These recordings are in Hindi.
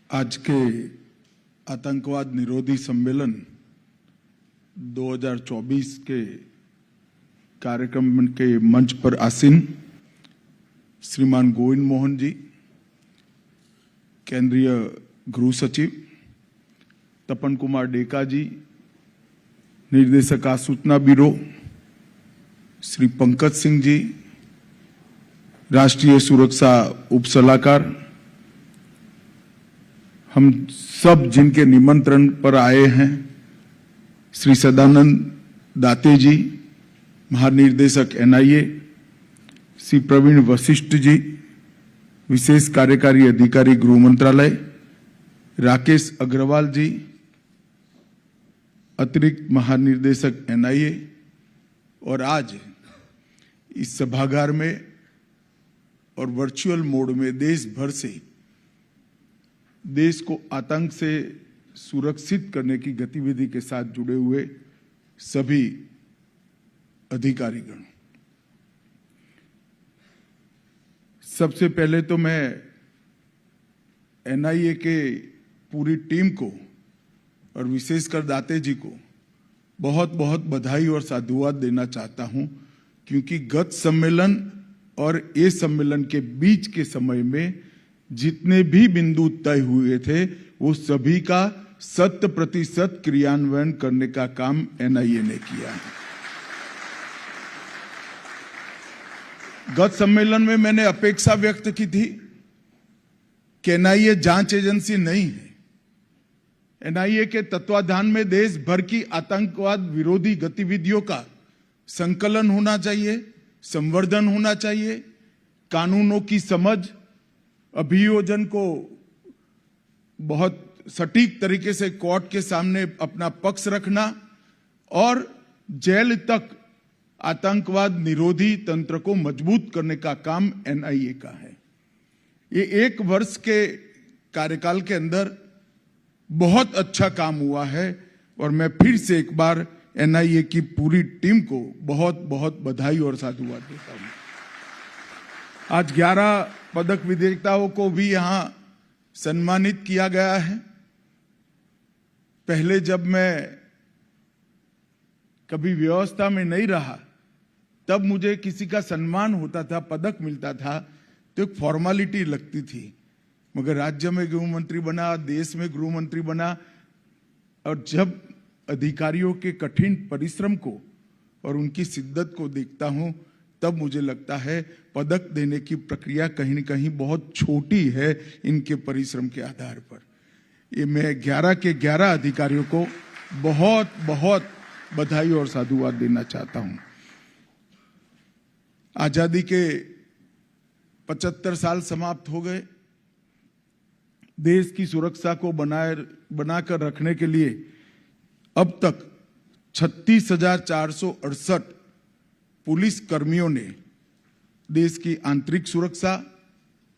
आज के आतंकवाद निरोधी सम्मेलन 2024 के कार्यक्रम के मंच पर आसीन श्रीमान गोविंद मोहन जी, केंद्रीय गृह सचिव, तपन कुमार डेका जी, निर्देशक सूचना ब्यूरो, श्री पंकज सिंह जी, राष्ट्रीय सुरक्षा उप सलाहकार, हम सब जिनके निमंत्रण पर आए हैं, श्री सदानंद दाते जी, महानिर्देशक एनआईए, श्री प्रवीण वशिष्ठ जी, विशेष कार्यकारी अधिकारी गृह मंत्रालय, राकेश अग्रवाल जी, अतिरिक्त महानिर्देशक एनआईए, और आज इस सभागार में और वर्चुअल मोड में देश भर से देश को आतंक से सुरक्षित करने की गतिविधि के साथ जुड़े हुए सभी अधिकारीगण, सबसे पहले तो मैं एनआईए के पूरी टीम को और विशेषकर दाते जी को बहुत बहुत बधाई और साधुवाद देना चाहता हूं, क्योंकि गत सम्मेलन और ये सम्मेलन के बीच के समय में जितने भी बिंदु तय हुए थे वो सभी का 100% क्रियान्वयन करने का काम एनआईए ने किया है। गत सम्मेलन में मैंने अपेक्षा व्यक्त की थी कि एनआईए जांच एजेंसी नहीं है। एनआईए के तत्वाधान में देश भर की आतंकवाद विरोधी गतिविधियों का संकलन होना चाहिए, संवर्धन होना चाहिए, कानूनों की समझ, अभियोजन को बहुत सटीक तरीके से कोर्ट के सामने अपना पक्ष रखना और जेल तक आतंकवाद निरोधी तंत्र को मजबूत करने का काम एनआईए का है। ये 1 वर्ष के कार्यकाल के अंदर बहुत अच्छा काम हुआ है और मैं फिर से एक बार एनआईए की पूरी टीम को बहुत बहुत बधाई और साधुवाद देता हूं। आज 11 पदक विजेताओं को भी यहां सम्मानित किया गया है। पहले जब मैं कभी व्यवस्था में नहीं रहा तब मुझे किसी का सम्मान होता था, पदक मिलता था तो एक फॉर्मेलिटी लगती थी, मगर राज्य में गृह मंत्री बना, देश में गृह मंत्री बना, और जब अधिकारियों के कठिन परिश्रम को और उनकी शिद्दत को देखता हूं तब मुझे लगता है पदक देने की प्रक्रिया कहीं न कहीं बहुत छोटी है इनके परिश्रम के आधार पर। ये मैं 11 के 11 अधिकारियों को बहुत बहुत बधाई और साधुवाद देना चाहता हूं। आजादी के 75 साल समाप्त हो गए। देश की सुरक्षा को बनाकर रखने के लिए अब तक 36,468 पुलिस कर्मियों ने देश की आंतरिक सुरक्षा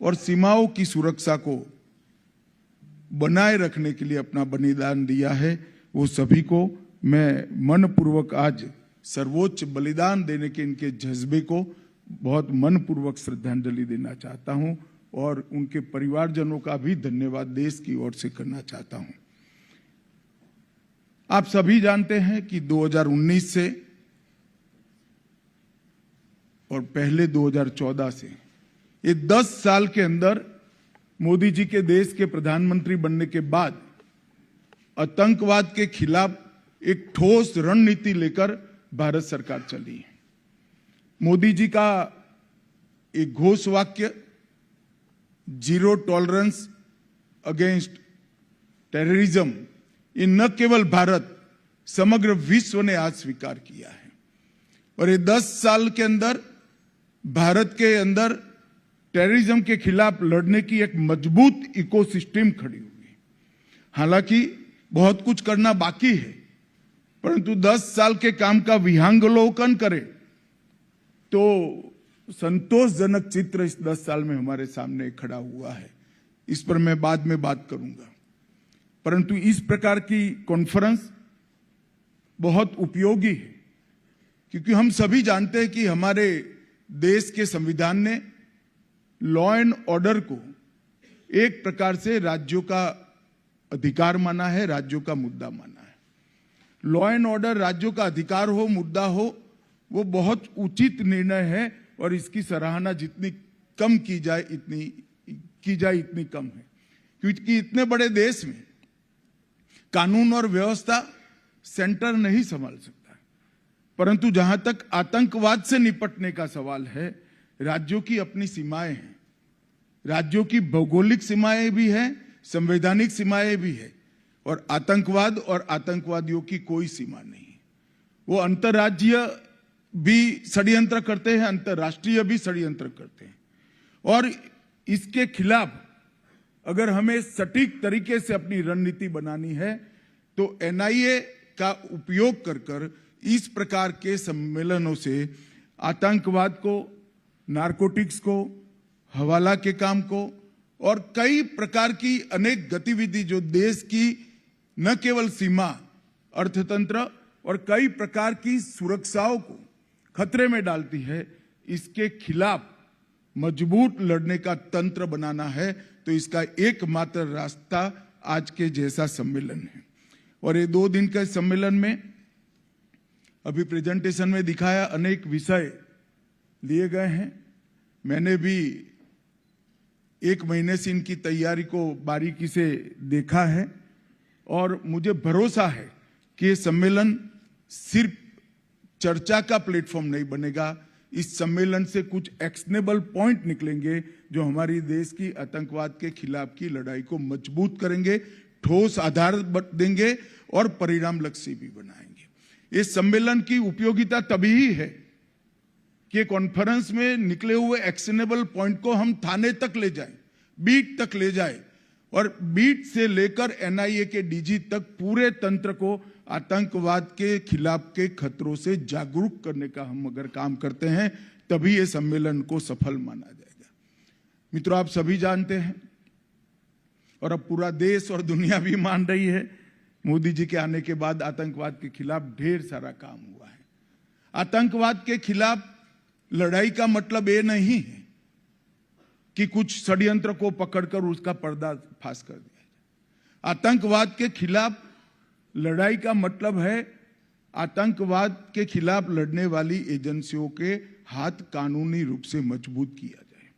और सीमाओं की सुरक्षा को बनाए रखने के लिए अपना बलिदान दिया है। वो सभी को मैं मनपूर्वक आज सर्वोच्च बलिदान देने के इनके जज्बे को बहुत मनपूर्वक श्रद्धांजलि देना चाहता हूं और उनके परिवारजनों का भी धन्यवाद देश की ओर से करना चाहता हूं। आप सभी जानते हैं कि 2019 से और पहले 2014 से ये 10 साल के अंदर मोदी जी के देश के प्रधानमंत्री बनने के बाद आतंकवाद के खिलाफ एक ठोस रणनीति लेकर भारत सरकार चली है। मोदी जी का एक घोष वाक्य जीरो टॉलरेंस अगेंस्ट टेररिज्म, ये न केवल भारत, समग्र विश्व ने आज स्वीकार किया है। और ये 10 साल के अंदर भारत के अंदर टेररिज्म के खिलाफ लड़ने की एक मजबूत इकोसिस्टम खड़ी हुई। हालांकि बहुत कुछ करना बाकी है, परंतु 10 साल के काम का विहंगावलोकन करें तो संतोषजनक चित्र इस 10 साल में हमारे सामने खड़ा हुआ है। इस पर मैं बाद में बात करूंगा, परंतु इस प्रकार की कॉन्फ्रेंस बहुत उपयोगी है, क्योंकि हम सभी जानते हैं कि हमारे देश के संविधान ने लॉ एंड ऑर्डर को एक प्रकार से राज्यों का अधिकार माना है, राज्यों का मुद्दा माना है। लॉ एंड ऑर्डर राज्यों का अधिकार हो, मुद्दा हो, वो बहुत उचित निर्णय है और इसकी सराहना जितनी कम की जाए इतनी कम है, क्योंकि इतने बड़े देश में कानून और व्यवस्था सेंटर नहीं संभाल सकता। परंतु जहां तक आतंकवाद से निपटने का सवाल है, राज्यों की अपनी सीमाएं हैं, राज्यों की भौगोलिक सीमाएं भी हैं, संवैधानिक सीमाएं भी है, और आतंकवाद और आतंकवादियों की कोई सीमा नहीं है। वो अंतर्राज्यीय भी षड्यंत्र करते हैं, अंतर्राष्ट्रीय भी षड्यंत्र करते हैं, और इसके खिलाफ अगर हमें सटीक तरीके से अपनी रणनीति बनानी है तो एनआईए का उपयोग कर इस प्रकार के सम्मेलनों से आतंकवाद को, नारकोटिक्स को, हवाला के काम को और कई प्रकार की अनेक गतिविधि जो देश की न केवल सीमा, अर्थतंत्र और कई प्रकार की सुरक्षाओं को खतरे में डालती है, इसके खिलाफ मजबूत लड़ने का तंत्र बनाना है। तो इसका एकमात्र रास्ता आज के जैसा सम्मेलन है। और ये 2 दिन के सम्मेलन में अभी प्रेजेंटेशन में दिखाया अनेक विषय लिए गए हैं। मैंने भी 1 महीने से इनकी तैयारी को बारीकी से देखा है और मुझे भरोसा है कि ये सम्मेलन सिर्फ चर्चा का प्लेटफॉर्म नहीं बनेगा। इस सम्मेलन से कुछ एक्शनेबल पॉइंट निकलेंगे जो हमारी देश की आतंकवाद के खिलाफ की लड़ाई को मजबूत करेंगे, ठोस आधार देंगे और परिणाम लक्ष्य भी बनाएंगे। इस सम्मेलन की उपयोगिता तभी ही है कि कॉन्फ्रेंस में निकले हुए एक्शनेबल पॉइंट को हम थाने तक ले जाएं, बीट तक ले जाएं और बीट से लेकर एनआईए के डीजी तक पूरे तंत्र को आतंकवाद के खिलाफ के खतरों से जागरूक करने का हम अगर काम करते हैं तभी ये सम्मेलन को सफल माना जाएगा। मित्रों, आप सभी जानते हैं और अब पूरा देश और दुनिया भी मान रही है, मोदी जी के आने के बाद आतंकवाद के खिलाफ ढेर सारा काम हुआ है। आतंकवाद के खिलाफ लड़ाई का मतलब ये नहीं है कि कुछ षड्यंत्र को पकड़कर उसका पर्दाफाश कर दिया जाए। आतंकवाद के खिलाफ लड़ाई का मतलब है आतंकवाद के खिलाफ लड़ने वाली एजेंसियों के हाथ कानूनी रूप से मजबूत किया जाए,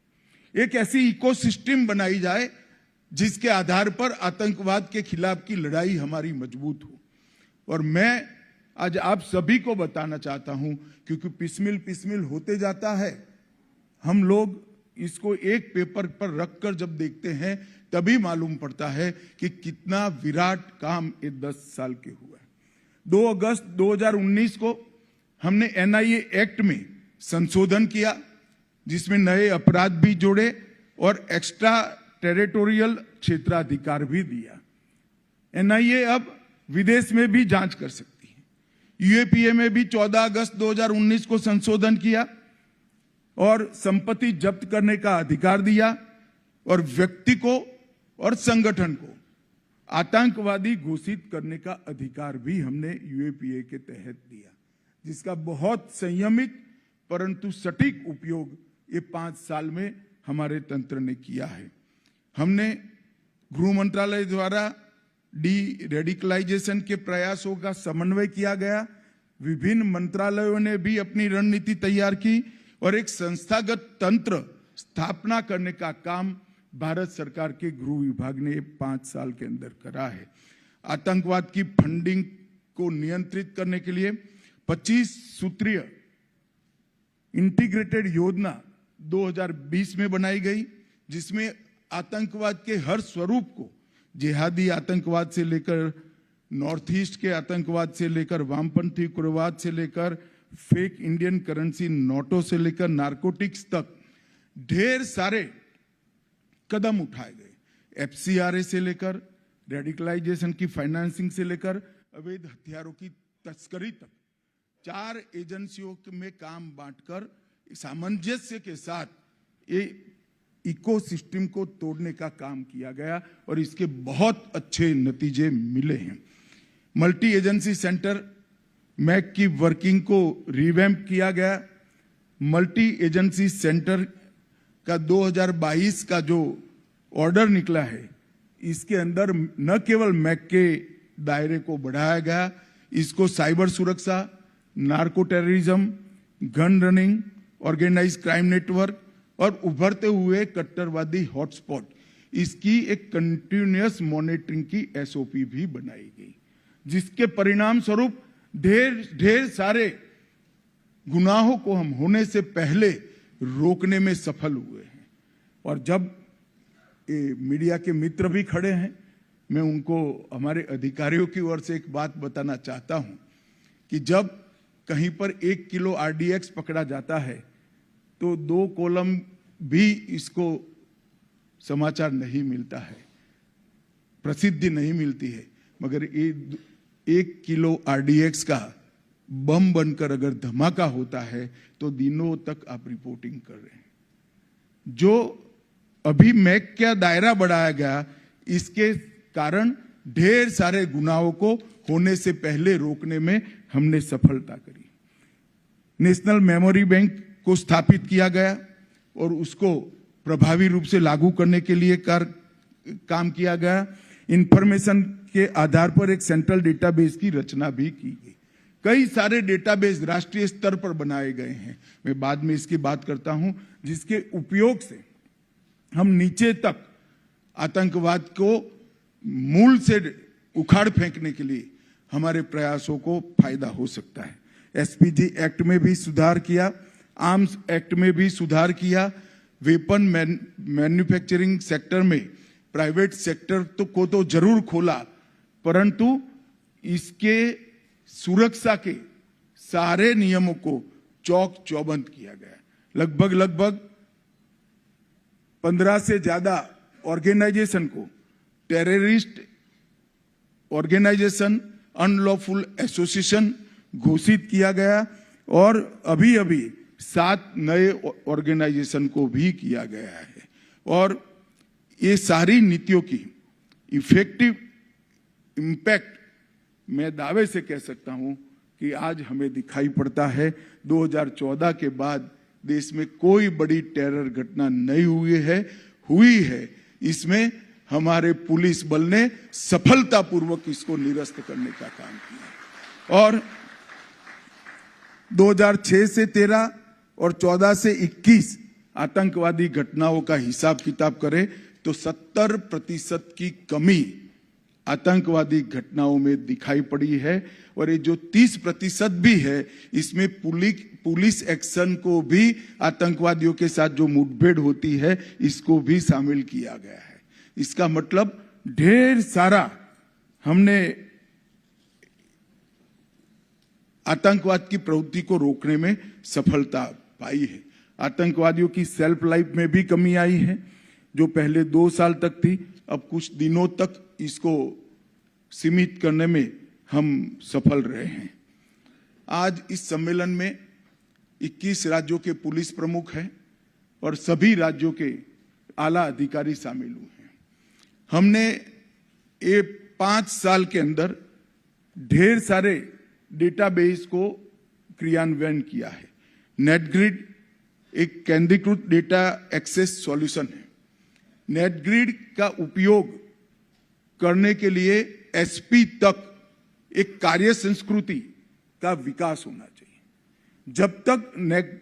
एक ऐसी इकोसिस्टम बनाई जाए जिसके आधार पर आतंकवाद के खिलाफ की लड़ाई हमारी मजबूत हो। और मैं आज आप सभी को बताना चाहता हूं, क्योंकि पिसमिल होते जाता है, हम लोग इसको एक पेपर पर रखकर जब देखते हैं तभी मालूम पड़ता है कि कितना विराट काम ये 10 साल के हुआ है। 2 अगस्त 2019 को हमने एनआईए एक्ट में संशोधन किया, जिसमें नए अपराध भी जोड़े और एक्स्ट्रा टेरिटोरियल क्षेत्राधिकार भी दिया। एनआईए अब विदेश में भी जांच कर सकती है। यूएपीए में भी 14 अगस्त 2019 को संशोधन किया और संपत्ति जब्त करने का अधिकार दिया और व्यक्ति को और संगठन को आतंकवादी घोषित करने का अधिकार भी हमने यूएपीए के तहत दिया, जिसका बहुत संयमित परंतु सटीक उपयोग ये 5 साल में हमारे तंत्र ने किया है। हमने गृह मंत्रालय द्वारा डी रेडिकलाइजेशन के प्रयासों का समन्वय किया गया। विभिन्न मंत्रालयों ने भी अपनी रणनीति तैयार की और एक संस्थागत तंत्र स्थापना करने का काम भारत सरकार के गृह विभाग ने 5 साल के अंदर करा है। आतंकवाद की फंडिंग को नियंत्रित करने के लिए 25 सूत्रीय इंटीग्रेटेड योजना 2020 में बनाई गई, जिसमें आतंकवाद के हर स्वरूप को, जिहादी आतंकवाद से लेकर नॉर्थ ईस्ट के आतंकवाद से लेकर वामपंथी उग्रवाद से लेकर फेक इंडियन करेंसी नोटों से लेकर नारकोटिक्स तक ढेर सारे कदम उठाए गए। एफसीआरए से लेकर रेडिकलाइजेशन की फाइनेंसिंग से लेकर अवैध हथियारों की तस्करी तक 4 एजेंसियों में काम बांटकर सामंजस्य के साथ ये इकोसिस्टम को तोड़ने का काम किया गया और इसके बहुत अच्छे नतीजे मिले हैं। मल्टी एजेंसी सेंटर मैक की वर्किंग को रिवैम्प किया गया। मल्टी एजेंसी सेंटर का 2022 का जो ऑर्डर निकला है, इसके अंदर न केवल मैक के दायरे को बढ़ाया गया, इसको साइबर सुरक्षा, narco terrorism, gun running, organise crime network और उभरते हुए कट्टरवादी हॉटस्पॉट, इसकी एक कंटिन्यूअस मॉनिटरिंग की एसओपी भी बनाई गई, जिसके परिणाम स्वरूप ढेर सारे गुनाहों को हम होने से पहले रोकने में सफल हुए हैं। और जब मीडिया के मित्र भी खड़े हैं, मैं उनको हमारे अधिकारियों की ओर से एक बात बताना चाहता हूं कि जब कहीं पर 1 किलो आरडीएक्स पकड़ा जाता है तो 2 कॉलम भी इसको समाचार नहीं मिलता है, प्रसिद्धि नहीं मिलती है, मगर 1 किलो आरडीएक्स का बम बनकर अगर धमाका होता है तो दिनों तक आप रिपोर्टिंग कर रहे हैं। जो अभी मैक का दायरा बढ़ाया गया, इसके कारण ढेर सारे गुनाहों को होने से पहले रोकने में हमने सफलता करी। नेशनल मेमोरी बैंक को स्थापित किया गया और उसको प्रभावी रूप से लागू करने के लिए काम किया गया। इंफॉर्मेशन के आधार पर एक सेंट्रल डेटाबेस की रचना भी की गई। कई सारे डेटाबेस राष्ट्रीय स्तर पर बनाए गए हैं, मैं बाद में इसकी बात करता हूं, जिसके उपयोग से हम नीचे तक आतंकवाद को मूल से उखाड़ फेंकने के लिए हमारे प्रयासों को फायदा हो सकता है। एसपीजी एक्ट में भी सुधार किया, आर्म्स एक्ट में भी सुधार किया, वेपन मैन्युफैक्चरिंग सेक्टर में प्राइवेट सेक्टर को तो जरूर खोला, परंतु इसके सुरक्षा के सारे नियमों को चौक चौबंद किया गया। लगभग 15 से ज्यादा ऑर्गेनाइजेशन को टेररिस्ट ऑर्गेनाइजेशन, अनलॉफुल एसोसिएशन घोषित किया गया और अभी 7 नए ऑर्गेनाइजेशन को भी किया गया है। और ये सारी नीतियों की इफेक्टिव इम्पैक्ट मैं दावे से कह सकता हूं कि आज हमें दिखाई पड़ता है। 2014 के बाद देश में कोई बड़ी टेरर घटना नहीं हुई है। इसमें हमारे पुलिस बल ने सफलतापूर्वक इसको निरस्त करने का काम किया। और 2006 से 13 और 14 से 21 आतंकवादी घटनाओं का हिसाब किताब करें तो 70% की कमी आतंकवादी घटनाओं में दिखाई पड़ी है। और ये जो 30% भी है, इसमें पुलिस एक्शन को भी, आतंकवादियों के साथ जो मुठभेड़ होती है, इसको भी शामिल किया गया है। इसका मतलब ढेर सारा हमने आतंकवाद की प्रवृत्ति को रोकने में सफलता पाई है। आतंकवादियों की सेल्फ लाइफ में भी कमी आई है, जो पहले 2 साल तक थी, अब कुछ दिनों तक इसको सीमित करने में हम सफल रहे हैं। आज इस सम्मेलन में 21 राज्यों के पुलिस प्रमुख हैं और सभी राज्यों के आला अधिकारी शामिल हुए हैं। हमने ये 5 साल के अंदर ढेर सारे डेटाबेस को क्रियान्वयन किया है। नेटग्रिड एक केंद्रीकृत डेटा एक्सेस सॉल्यूशन है। नेटग्रिड का उपयोग करने के लिए एसपी तक एक कार्य संस्कृति का विकास होना चाहिए। जब तक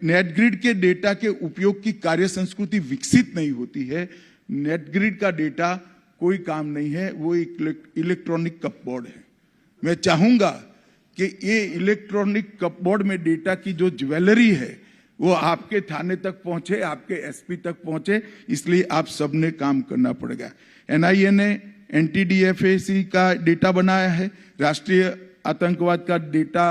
नेटग्रिड के डेटा के उपयोग की कार्य संस्कृति विकसित नहीं होती है, नेटग्रिड का डेटा कोई काम नहीं है, वो एक इलेक्ट्रॉनिक कपबोर्ड है। मैं चाहूंगा कि ये इलेक्ट्रॉनिक कपबोर्ड में डेटा की जो ज्वेलरी है वो आपके थाने तक पहुंचे, आपके एसपी तक पहुंचे, इसलिए आप सबने काम करना पड़ेगा। एनआईए ने एनटीडीएफएसी का डेटा बनाया है, राष्ट्रीय आतंकवाद का डेटा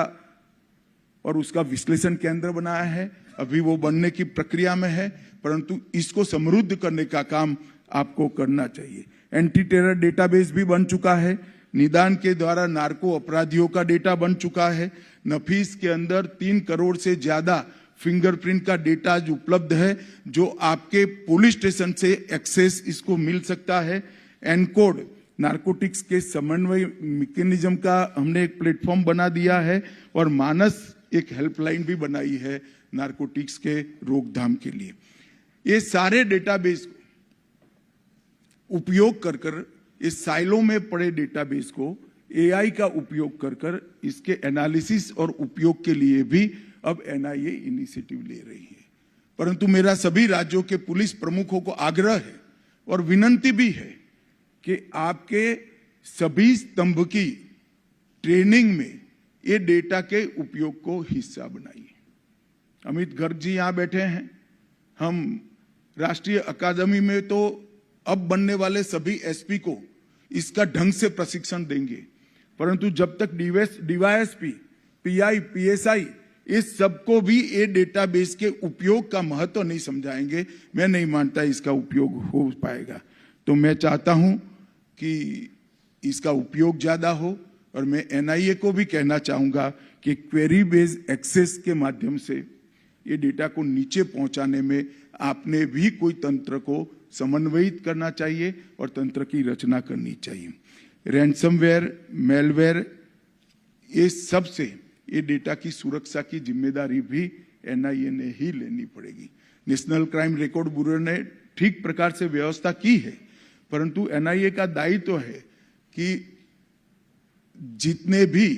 और उसका विश्लेषण केंद्र बनाया है। अभी वो बनने की प्रक्रिया में है, परंतु इसको समृद्ध करने का काम आपको करना चाहिए। एंटी टेरर डेटाबेस भी बन चुका है। निदान के द्वारा नार्को अपराधियों का डेटा बन चुका है। नफीस के अंदर 3 करोड़ से ज्यादा फिंगरप्रिंट का डेटा जो उपलब्ध है, जो आपके पुलिस स्टेशन से एक्सेस इसको मिल सकता है। एनकोड नारकोटिक्स के समन्वय मैकेनिज्म का हमने एक प्लेटफॉर्म बना दिया है और मानस एक हेल्पलाइन भी बनाई है नारकोटिक्स के रोकथाम के लिए। ये सारे डेटाबेस उपयोग कर कर इस साइलो में पड़े डेटाबेस को एआई का उपयोग कर कर इसके एनालिसिस और उपयोग के लिए भी अब एनआईए इनिशिएटिव ले रही है। परंतु मेरा सभी राज्यों के पुलिस प्रमुखों को आग्रह है और विनंती भी है कि आपके सभी स्तंभ की ट्रेनिंग में ये डेटा के उपयोग को हिस्सा बनाइए। अमित गर्ग जी यहाँ बैठे हैं। हम राष्ट्रीय अकादमी में तो अब बनने वाले सभी एसपी को इसका ढंग से प्रशिक्षण देंगे, परंतु जब तक डीवाईएसपी, पीआई, पीएसआई इस सबको भी ये डेटाबेस के उपयोग का महत्व नहीं समझाएंगे, मैं नहीं मानता इसका उपयोग हो पाएगा। तो मैं चाहता हूं कि इसका उपयोग ज्यादा हो और मैं एनआईए को भी कहना चाहूंगा कि क्वेरी बेस्ड एक्सेस के माध्यम से ये डेटा को नीचे पहुंचाने में आपने भी कोई तंत्र को समन्वयित करना चाहिए और तंत्र की रचना करनी चाहिए। रैंसमवेयर, मेलवेयर, ये सब से ये डेटा की सुरक्षा की जिम्मेदारी भी एनआईए ने ही लेनी पड़ेगी। नेशनल क्राइम रिकॉर्ड ब्यूरो ने ठीक प्रकार से व्यवस्था की है, परंतु एनआईए का दायित्व है कि जितने भी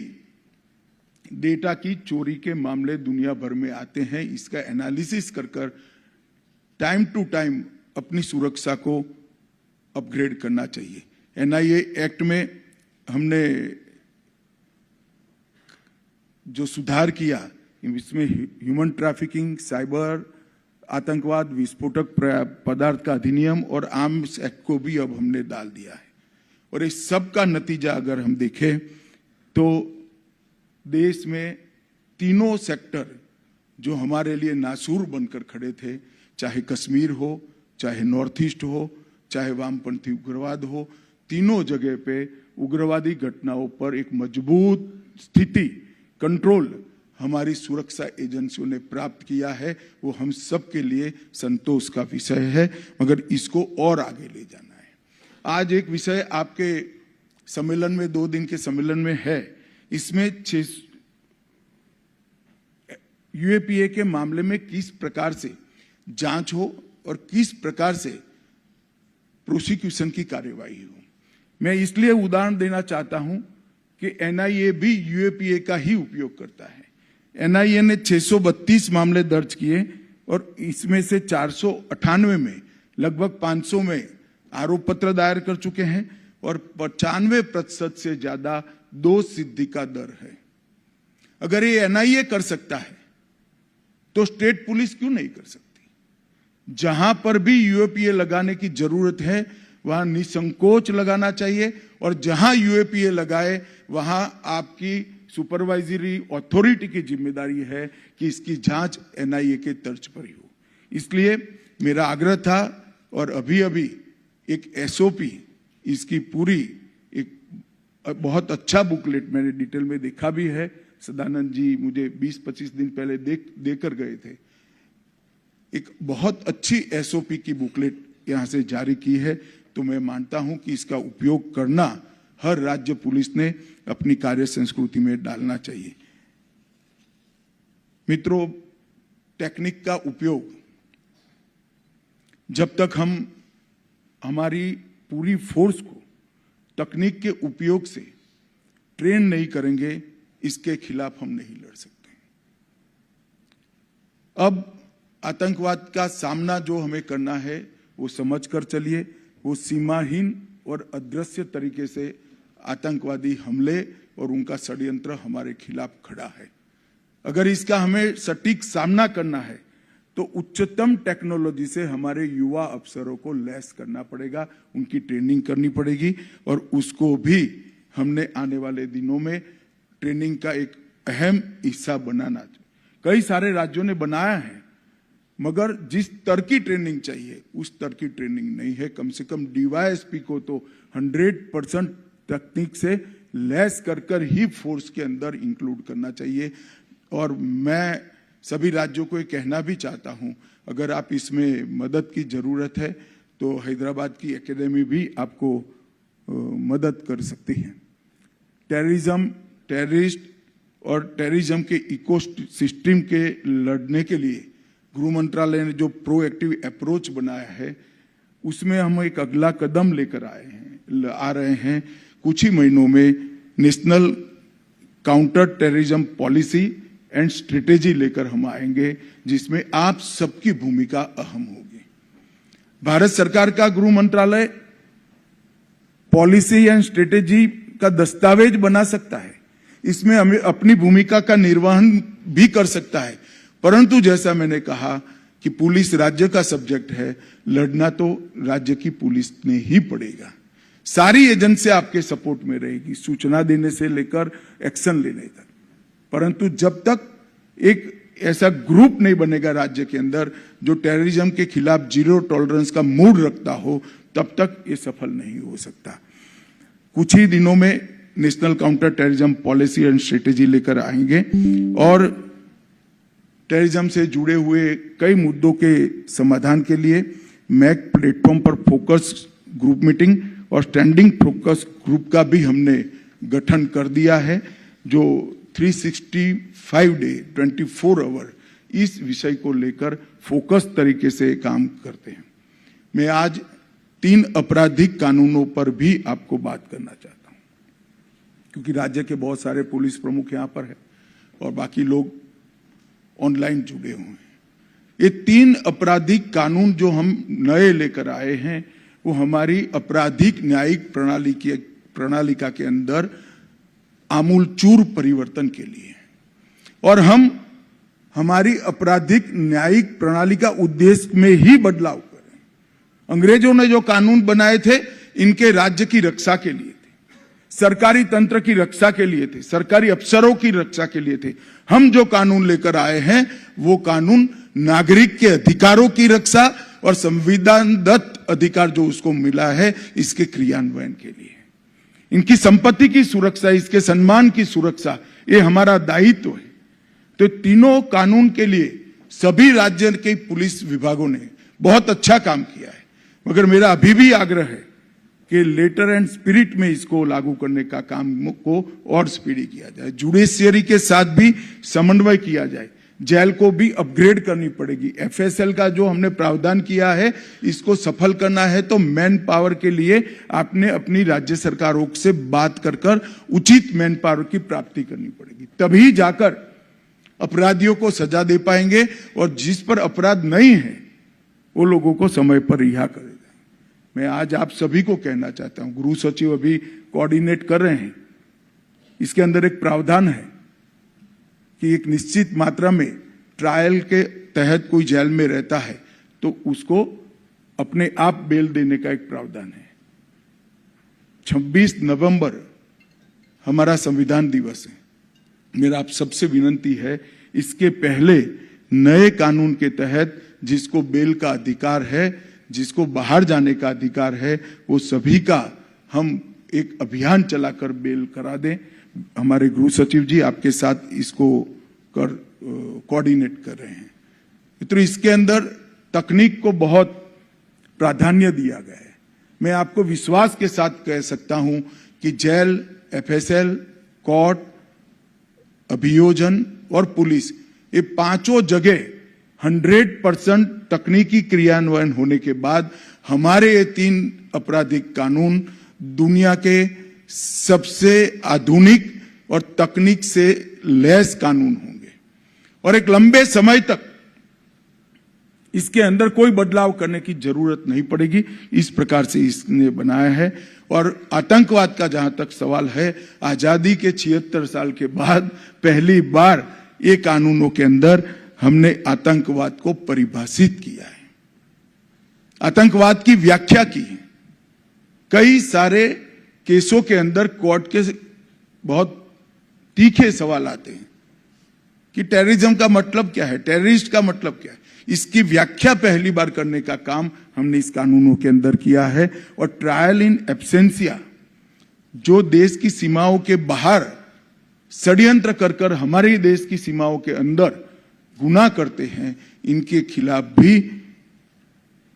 डेटा की चोरी के मामले दुनिया भर में आते हैं, इसका एनालिसिस कर कर टाइम टू टाइम अपनी सुरक्षा को अपग्रेड करना चाहिए। एनआईए एक्ट में हमने जो सुधार किया, इसमें ह्यूमन ट्रैफिकिंग, साइबर, आतंकवाद, विस्फोटक पदार्थ का अधिनियम और आर्म्स एक्ट को भी अब हमने डाल दिया है। और इस सब का नतीजा अगर हम देखें तो देश में तीनों सेक्टर जो हमारे लिए नासूर बनकर खड़े थे, चाहे कश्मीर हो, चाहे नॉर्थ ईस्ट हो, चाहे वामपंथी उग्रवाद हो, तीनों जगह पे उग्रवादी घटनाओं पर एक मजबूत स्थिति, कंट्रोल हमारी सुरक्षा एजेंसियों ने प्राप्त किया है। वो हम सब के लिए संतोष का विषय है, मगर इसको और आगे ले जाना है। आज एक विषय आपके सम्मेलन में, 2 दिन के सम्मेलन में है, इसमें यूएपीए के मामले में किस प्रकार से जांच हो और किस प्रकार से प्रोसिक्यूशन की कार्यवाही हो। मैं इसलिए उदाहरण देना चाहता हूं कि एनआईए भी यूएपीए का ही उपयोग करता है। एनआईए ने 632 मामले दर्ज किए और इसमें से 498 में लगभग 500 में आरोप पत्र दायर कर चुके हैं और 95% से ज्यादा दोष सिद्धि का दर है। अगर ये एनआईए कर सकता है तो स्टेट पुलिस क्यों नहीं कर सकती? जहां पर भी यूएपीए लगाने की जरूरत है वहां निसंकोच लगाना चाहिए, और जहां यूएपीए लगाए वहां आपकी सुपरवाइजरी अथॉरिटी की जिम्मेदारी है कि इसकी जांच एनआईए के तर्ज पर ही हो। इसलिए मेरा आग्रह था, और अभी अभी एक एसओपी, इसकी पूरी एक बहुत अच्छा बुकलेट मैंने डिटेल में देखा भी है, सदानंद जी मुझे 20-25 दिन पहले देकर गए थे। एक बहुत अच्छी एसओपी की बुकलेट यहां से जारी की है, तो मैं मानता हूं कि इसका उपयोग करना हर राज्य पुलिस ने अपनी कार्य संस्कृति में डालना चाहिए। मित्रों, टेक्निक का उपयोग जब तक हम हमारी पूरी फोर्स को तकनीक के उपयोग से ट्रेन नहीं करेंगे, इसके खिलाफ हम नहीं लड़ सकते। अब आतंकवाद का सामना जो हमें करना है वो समझकर चलिए। वो सीमाहीन और अदृश्य तरीके से आतंकवादी हमले और उनका षड्यंत्र हमारे खिलाफ खड़ा है। अगर इसका हमें सटीक सामना करना है तो उच्चतम टेक्नोलॉजी से हमारे युवा अफसरों को लैस करना पड़ेगा, उनकी ट्रेनिंग करनी पड़ेगी, और उसको भी हमने आने वाले दिनों में ट्रेनिंग का एक अहम हिस्सा बनाना चाहिए। कई सारे राज्यों ने बनाया है, मगर जिस स्तर की ट्रेनिंग चाहिए उस स्तर की ट्रेनिंग नहीं है। कम से कम डीवाईएसपी को तो 100% तकनीक से लैस कर ही फोर्स के अंदर इंक्लूड करना चाहिए। और मैं सभी राज्यों को ये कहना भी चाहता हूं, अगर आप इसमें मदद की जरूरत है तो हैदराबाद की एकेडमी भी आपको मदद कर सकती है। टेररिज्म, टेररिस्ट और टेररिज्म के इकोसिस्टम के लड़ने के लिए गृह मंत्रालय ने जो प्रोएक्टिव अप्रोच बनाया है, उसमें हम एक अगला कदम लेकर आ रहे हैं। कुछ ही महीनों में national counter terrorism policy and strategy लेकर हम आएंगे, जिसमें आप सबकी भूमिका अहम होगी। भारत सरकार का गृह मंत्रालय पॉलिसी एंड स्ट्रेटेजी का दस्तावेज बना सकता है, इसमें हमें अपनी भूमिका का निर्वहन भी कर सकता है, परंतु जैसा मैंने कहा कि पुलिस राज्य का सब्जेक्ट है, लड़ना तो राज्य की पुलिस ने ही पड़ेगा। सारी एजेंसी आपके सपोर्ट में रहेगी, सूचना देने से लेकर एक्शन लेने तक। परंतु जब तक एक ऐसा ग्रुप नहीं बनेगा राज्य के अंदर जो टेररिज्म के खिलाफ जीरो टॉलरेंस का मूड रखता हो, तब तक ये सफल नहीं हो सकता। कुछ ही दिनों में national counter terrorism policy and strategy लेकर आएंगे और टेररिज्म से जुड़े हुए कई मुद्दों के समाधान के लिए मैक प्लेटफॉर्म पर फोकस ग्रुप मीटिंग और स्टैंडिंग फोकस ग्रुप का भी हमने गठन कर दिया है, जो 365 डे 24 आवर इस विषय को लेकर फोकस तरीके से काम करते हैं। मैं आज 3 आपराधिक कानूनों पर भी आपको बात करना चाहता हूं, क्योंकि राज्य के बहुत सारे पुलिस प्रमुख यहां पर है और बाकी लोग ऑनलाइन जुड़े हुए हैं। ये 3 आपराधिक कानून जो हम नए लेकर आए हैं, वो हमारी आपराधिक न्यायिक प्रणालिका के अंदर आमूलचूर परिवर्तन के लिए, और हम हमारी आपराधिक न्यायिक प्रणाली का उद्देश्य में ही बदलाव करें। अंग्रेजों ने जो कानून बनाए थे, इनके राज्य की रक्षा के लिए थे, सरकारी तंत्र की रक्षा के लिए थे, सरकारी अफसरों की रक्षा के लिए थे। हम जो कानून लेकर आए हैं, वो कानून नागरिक के अधिकारों की रक्षा और संविधान दत्त अधिकार जो उसको मिला है, इसके क्रियान्वयन के लिए, इनकी संपत्ति की सुरक्षा, इसके सम्मान की सुरक्षा, ये हमारा दायित्व है। तो तीनों कानून के लिए सभी राज्य के पुलिस विभागों ने बहुत अच्छा काम किया है, मगर मेरा अभी भी आग्रह है कि लेटर एंड स्पिरिट में इसको लागू करने का काम को और स्पीडी किया जाए, जुडिशियरी के साथ भी समन्वय किया जाए, जेल को भी अपग्रेड करनी पड़ेगी। एफएसएल का जो हमने प्रावधान किया है, इसको सफल करना है तो मैन पावर के लिए आपने अपनी राज्य सरकारों से बात कर उचित मैन पावर की प्राप्ति करनी पड़ेगी, तभी जाकर अपराधियों को सजा दे पाएंगे, और जिस पर अपराध नहीं है वो लोगों को समय पर रिहा करेगा। मैं आज आप सभी को कहना चाहता हूं, गृह सचिव अभी कोऑर्डिनेट कर रहे हैं, इसके अंदर एक प्रावधान है कि एक निश्चित मात्रा में ट्रायल के तहत कोई जेल में रहता है तो उसको अपने आप बेल देने का एक प्रावधान है। 26 नवंबर हमारा संविधान दिवस है। मेरा आप सबसे विनती है, इसके पहले नए कानून के तहत जिसको बेल का अधिकार है, जिसको बाहर जाने का अधिकार है, वो सभी का हम एक अभियान चलाकर बेल करा दें। हमारे गृह सचिव जी आपके साथ इसको कोऑर्डिनेट कर रहे हैं। तो इसके अंदर तकनीक को बहुत प्राधान्य दिया गया है। मैं आपको विश्वास के साथ कह सकता हूं कि जेल, एफएसएल, कोर्ट, अभियोजन और पुलिस, ये पांचों जगह 100% तकनीकी क्रियान्वयन होने के बाद हमारे ये 3 आपराधिक कानून दुनिया के सबसे आधुनिक और तकनीक से लैस कानून होंगे, और एक लंबे समय तक इसके अंदर कोई बदलाव करने की जरूरत नहीं पड़ेगी। इस प्रकार से इसने बनाया है। और आतंकवाद का जहां तक सवाल है, आजादी के 76 साल के बाद पहली बार ये कानूनों के अंदर हमने आतंकवाद को परिभाषित किया है, आतंकवाद की व्याख्या की है। कई सारे केसों के अंदर कोर्ट के बहुत तीखे सवाल आते हैं कि टेररिज्म का मतलब क्या है, टेररिस्ट का मतलब क्या है। इसकी व्याख्या पहली बार करने का काम हमने इस कानूनों के अंदर किया है। और ट्रायल इन एब्सेंसिया, जो देश की सीमाओं के बाहर षड्यंत्र कर हमारे देश की सीमाओं के अंदर गुनाह करते हैं, इनके खिलाफ भी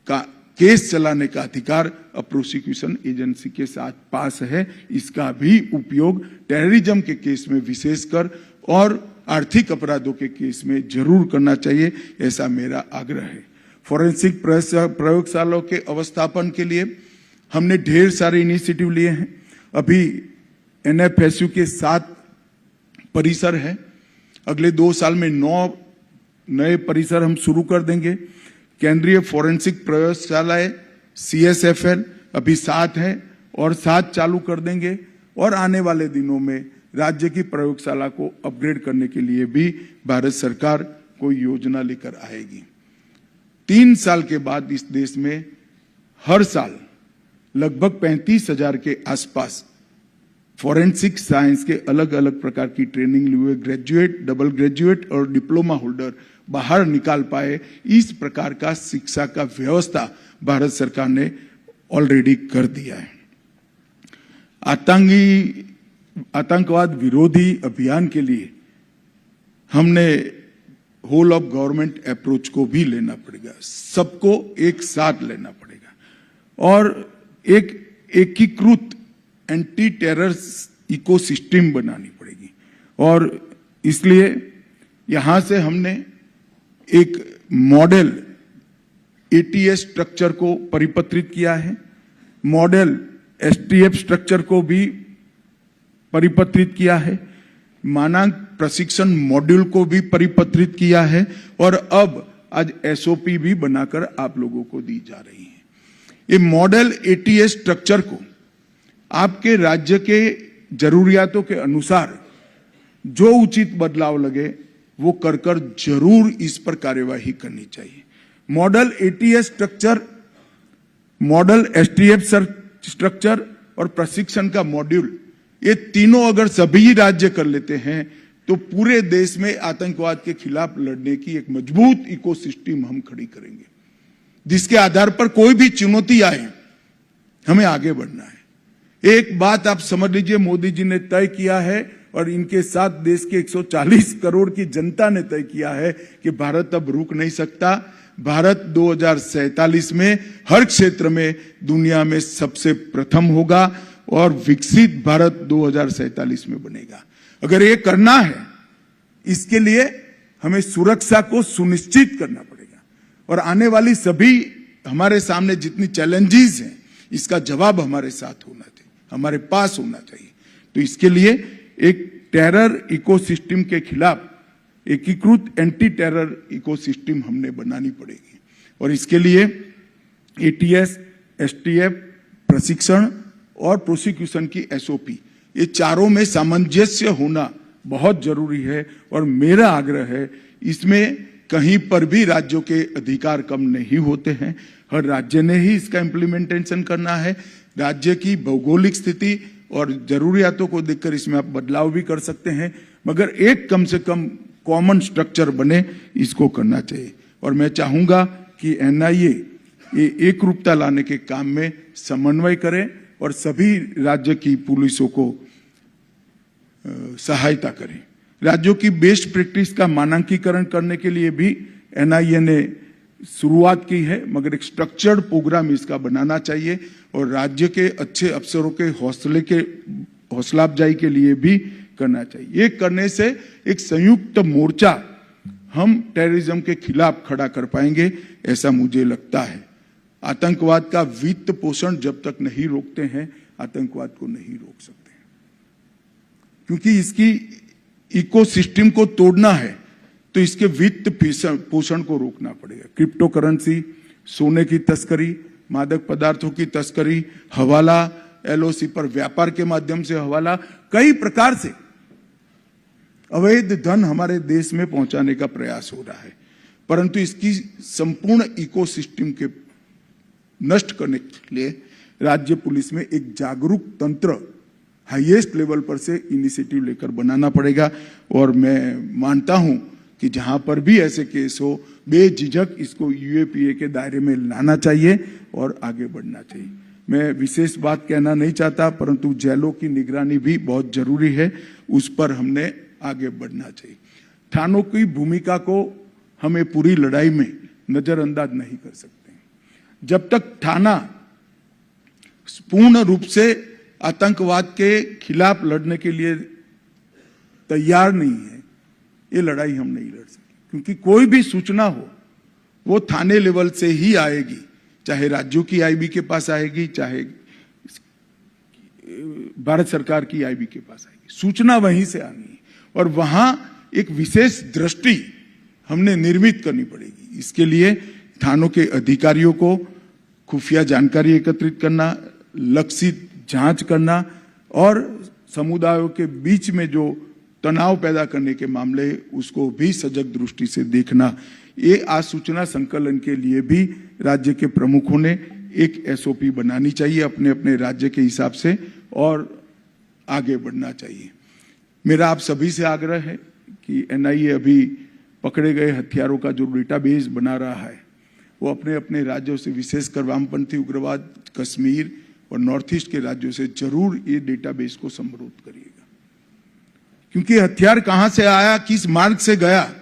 केस चलाने का अधिकार प्रोसिक्यूशन एजेंसी के साथ पास है। इसका भी उपयोग टेररिज्म के केस में विशेषकर और आर्थिक अपराधों के केस में जरूर करना चाहिए, ऐसा मेरा आग्रह है। फॉरेंसिक प्रयोगशालाओं के अवस्थापन के लिए हमने ढेर सारे इनिशिएटिव लिए हैं। अभी एनएफएसयू के 7 परिसर हैं। अगले 2 साल में 9 नए परिसर हम शुरू कर देंगे। केंद्रीय फॉरेंसिक प्रयोगशालाएं CSFL अभी 7 है और 7 चालू कर देंगे और आने वाले दिनों में राज्य की प्रयोगशाला को अपग्रेड करने के लिए भी भारत सरकार कोई योजना लेकर आएगी। 3 साल के बाद इस देश में हर साल लगभग 35,000 के आसपास फॉरेंसिक साइंस के अलग अलग प्रकार की ट्रेनिंग लिए हुए ग्रेजुएट, डबल ग्रेजुएट और डिप्लोमा होल्डर बाहर निकाल पाए। इस प्रकार का शिक्षा का व्यवस्था भारत सरकार ने ऑलरेडी कर दिया है। आतंकवाद विरोधी अभियान के लिए हमने होल ऑफ गवर्नमेंट अप्रोच को भी लेना पड़ेगा, सबको एक साथ लेना पड़ेगा और एक एकीकृत एंटी टेरर इकोसिस्टम बनानी पड़ेगी। और इसलिए यहां से हमने एक मॉडल ATS स्ट्रक्चर को परिपत्रित किया है, मॉडल STF स्ट्रक्चर को भी परिपत्रित किया है, मानक प्रशिक्षण मॉड्यूल को भी परिपत्रित किया है और अब आज SOP भी बनाकर आप लोगों को दी जा रही है। ये मॉडल ATS स्ट्रक्चर को आपके राज्य के जरूरियातों के अनुसार जो उचित बदलाव लगे वो कर जरूर इस पर कार्यवाही करनी चाहिए। Model ATS structure, model STF structure और प्रशिक्षण का मॉड्यूल, ये तीनों अगर सभी राज्य कर लेते हैं तो पूरे देश में आतंकवाद के खिलाफ लड़ने की एक मजबूत इकोसिस्टम हम खड़ी करेंगे, जिसके आधार पर कोई भी चुनौती आए हमें आगे बढ़ना है। एक बात आप समझ लीजिए, मोदी जी ने तय किया है और इनके साथ देश के 140 करोड़ की जनता ने तय किया है कि भारत अब रुक नहीं सकता। भारत 2047 में हर क्षेत्र में दुनिया में सबसे प्रथम होगा और विकसित भारत 2047 में बनेगा। अगर ये करना है, इसके लिए हमें सुरक्षा को सुनिश्चित करना पड़ेगा और आने वाली सभी हमारे सामने जितनी चैलेंजेस हैं, इसका जवाब हमारे साथ होना चाहिए, हमारे पास होना चाहिए। तो इसके लिए एक टेरर इकोसिस्टम के खिलाफ एकीकृत एंटी टेरर इकोसिस्टम हमने बनानी पड़ेगी और इसके लिए ATS, STF, प्रशिक्षण और प्रोसिक्यूशन की SOP, ये चारों में सामंजस्य होना बहुत जरूरी है। और मेरा आग्रह है, इसमें कहीं पर भी राज्यों के अधिकार कम नहीं होते हैं, हर राज्य ने ही इसका इम्प्लीमेंटेशन करना है। राज्य की भौगोलिक स्थिति और जरूरियातों को देखकर इसमें आप बदलाव भी कर सकते हैं, मगर एक कम से कम कॉमन स्ट्रक्चर बने, इसको करना चाहिए। और मैं चाहूंगा कि NIA ये एक रूपता लाने के काम में समन्वय करे और सभी राज्य की पुलिसों को सहायता करें। राज्यों की बेस्ट प्रैक्टिस का मानकीकरण करने के लिए भी NIA ने शुरुआत की है, मगर एक स्ट्रक्चर्ड प्रोग्राम इसका बनाना चाहिए और राज्य के अच्छे अफसरों के हौसला अफजाई के लिए भी करना चाहिए। ये करने से एक संयुक्त मोर्चा हम टेररिज्म के खिलाफ खड़ा कर पाएंगे, ऐसा मुझे लगता है। आतंकवाद का वित्त पोषण जब तक नहीं रोकते हैं, आतंकवाद को नहीं रोक सकते, क्योंकि इसकी इकोसिस्टम को तोड़ना है तो इसके वित्त पोषण को रोकना पड़ेगा। क्रिप्टो करेंसी, सोने की तस्करी, मादक पदार्थों की तस्करी, हवाला, LOC पर व्यापार के माध्यम से हवाला, कई प्रकार से अवैध धन हमारे देश में पहुंचाने का प्रयास हो रहा है, परंतु इसकी संपूर्ण इकोसिस्टम के नष्ट करने के लिए राज्य पुलिस में एक जागरूक तंत्र हाईएस्ट लेवल पर से इनिशिएटिव लेकर बनाना पड़ेगा। और मैं मानता हूं कि जहां पर भी ऐसे केस हो, बेझिझक इसको UAPA के दायरे में लाना चाहिए और आगे बढ़ना चाहिए। मैं विशेष बात कहना नहीं चाहता, परंतु जेलों की निगरानी भी बहुत जरूरी है, उस पर हमने आगे बढ़ना चाहिए। थानों की भूमिका को हमें पूरी लड़ाई में नजरअंदाज नहीं कर सकते। जब तक थाना पूर्ण रूप से आतंकवाद के खिलाफ लड़ने के लिए तैयार नहीं है, ये लड़ाई हम नहीं लड़ सकते, क्योंकि कोई भी सूचना हो वो थाने लेवल से ही आएगी, चाहे राज्यों की आईबी के पास आएगी, चाहे भारत सरकार की आईबी के पास आएगी। सूचना वहीं से आनी है और वहां एक विशेष दृष्टि हमने निर्मित करनी पड़ेगी। इसके लिए थानों के अधिकारियों को खुफिया जानकारी एकत्रित करना, लक्षित जांच करना और समुदायों के बीच में जो तनाव पैदा करने के मामले उसको भी सजग दृष्टि से देखना, ये आज सूचना संकलन के लिए भी राज्य के प्रमुखों ने एक एसओपी बनानी चाहिए अपने अपने राज्य के हिसाब से और आगे बढ़ना चाहिए। मेरा आप सभी से आग्रह है कि एनआईए अभी पकड़े गए हथियारों का जो डेटाबेस बना रहा है वो अपने अपने राज्यों से, विशेषकर वामपंथी उग्रवाद, कश्मीर और नॉर्थ ईस्ट के राज्यों से जरूर ये डेटाबेस को समृद्ध करिएगा, क्योंकि हथियार कहां से आया, किस मार्ग से गया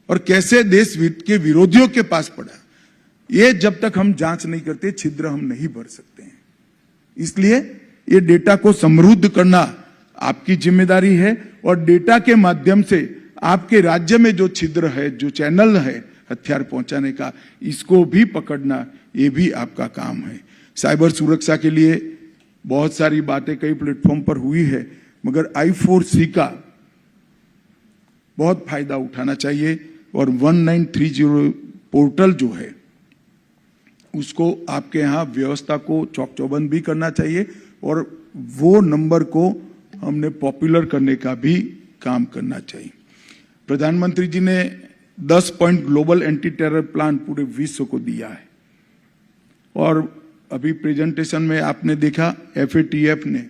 और कैसे देश के विरोधियों के पास पड़ा, ये जब तक हम जांच नहीं करते छिद्र हम नहीं भर सकते हैं। इसलिए ये डेटा को समृद्ध करना आपकी जिम्मेदारी है और डेटा के माध्यम से आपके राज्य में जो छिद्र है, जो चैनल है हथियार पहुंचाने का, इसको भी पकड़ना, ये भी आपका काम है। साइबर सुरक्षा के लिए बहुत सारी बातें कई प्लेटफॉर्म पर हुई है, मगर I4C का बहुत फायदा उठाना चाहिए और 1930 पोर्टल जो है उसको आपके यहाँ व्यवस्था को चौक चौबंद भी करना चाहिए और वो नंबर को हमने पॉपुलर करने का भी काम करना चाहिए। प्रधानमंत्री जी ने 10 point global anti terror plan पूरे विश्व को दिया है और अभी प्रेजेंटेशन में आपने देखा FATF ने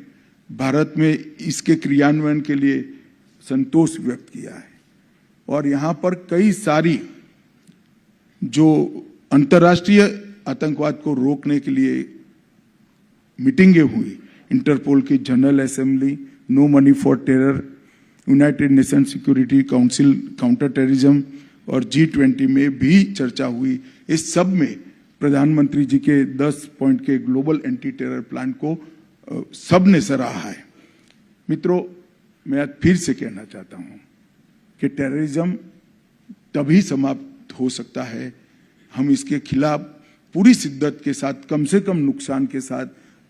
भारत में इसके क्रियान्वयन के लिए संतोष व्यक्त किया है और यहाँ पर कई सारी जो अंतर्राष्ट्रीय आतंकवाद को रोकने के लिए मीटिंगें हुई, इंटरपोल की general assembly, no money for terror, United Nation security council counter terrorism और G20 में भी चर्चा हुई। इस सब में प्रधानमंत्री जी के 10 पॉइंट के ग्लोबल एंटी टेरर प्लान को सबने सराहा है। मित्रों, मैं आज फिर से कहना चाहता हूं कि टेररिज्म तभी समाप्त हो सकता है, हम इसके खिलाफ पूरी शिद्दत के साथ, कम से कम नुकसान के साथ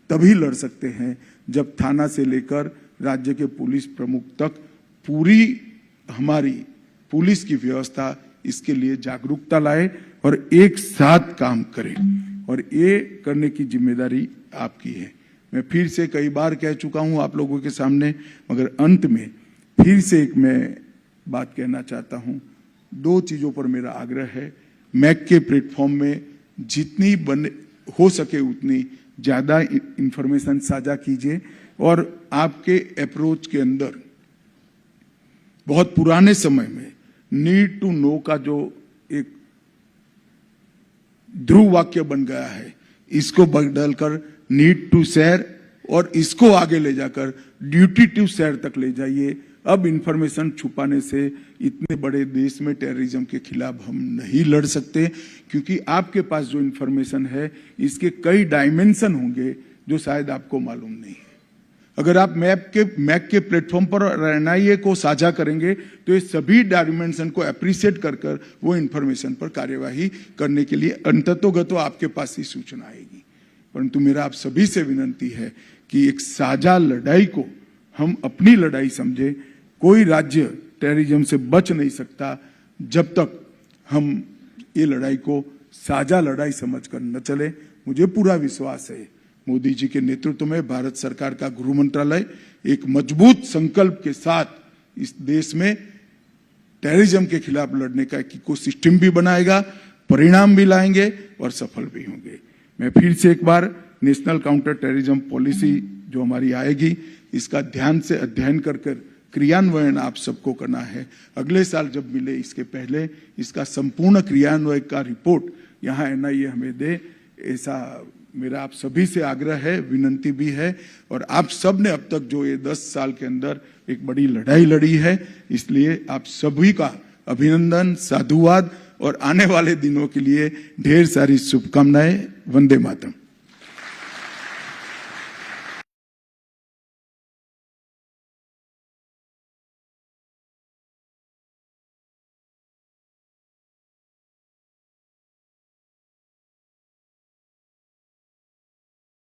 तभी लड़ सकते हैं जब थाना से लेकर राज्य के पुलिस प्रमुख तक पूरी हमारी पुलिस की व्यवस्था इसके लिए जागरूकता लाए और एक साथ काम करे और ये करने की जिम्मेदारी आपकी है। मैं फिर से कई बार कह चुका हूं आप लोगों के सामने, मगर अंत में फिर से एक मैं बात कहना चाहता हूं। 2 चीजों पर मेरा आग्रह है। मैक के प्लेटफॉर्म में जितनी हो सके उतनी ज्यादा इंफॉर्मेशन साझा कीजिए और आपके अप्रोच के अंदर बहुत पुराने समय में नीड टू नो का जो एक ध्रुव वाक्य बन गया है, इसको बदलकर नीड टू शेयर और इसको आगे ले जाकर ड्यूटी टू शेयर तक ले जाइए। अब इंफॉर्मेशन छुपाने से इतने बड़े देश में टेररिज्म के खिलाफ हम नहीं लड़ सकते, क्योंकि आपके पास जो इंफॉर्मेशन है इसके कई डायमेंशन होंगे जो शायद आपको मालूम नहीं है। अगर आप मैक के प्लेटफॉर्म पर एनआईए को साझा करेंगे तो ये सभी डायमेंशन को अप्रिशिएट कर कर वो इंफॉर्मेशन पर कार्यवाही करने के लिए अंततोगतो आपके पास ही सूचना आएगी। परंतु मेरा आप सभी से विनंती है कि एक साझा लड़ाई को हम अपनी लड़ाई समझे। कोई राज्य टेररिज्म से बच नहीं सकता जब तक हम ये लड़ाई को साझा लड़ाई समझकर न चले। मुझे पूरा विश्वास है मोदी जी के नेतृत्व में भारत सरकार का गृह मंत्रालय एक मजबूत संकल्प के साथ इस देश में टेररिज्म के खिलाफ लड़ने का एक इकोसिस्टम भी बनाएगा, परिणाम भी लाएंगे और सफल भी होंगे। मैं फिर से एक बार नेशनल काउंटर टेररिज्म पॉलिसी जो हमारी आएगी, इसका ध्यान से अध्ययन कर क्रियान्वयन आप सबको करना है। अगले साल जब मिले इसके पहले इसका संपूर्ण क्रियान्वयन का रिपोर्ट यहाँ एनआईए हमें दे, ऐसा मेरा आप सभी से आग्रह है, विनंती भी है। और आप सब ने अब तक जो ये 10 साल के अंदर एक बड़ी लड़ाई लड़ी है, इसलिए आप सभी का अभिनंदन, साधुवाद और आने वाले दिनों के लिए ढेर सारी शुभकामनाएं। वंदे मातरम।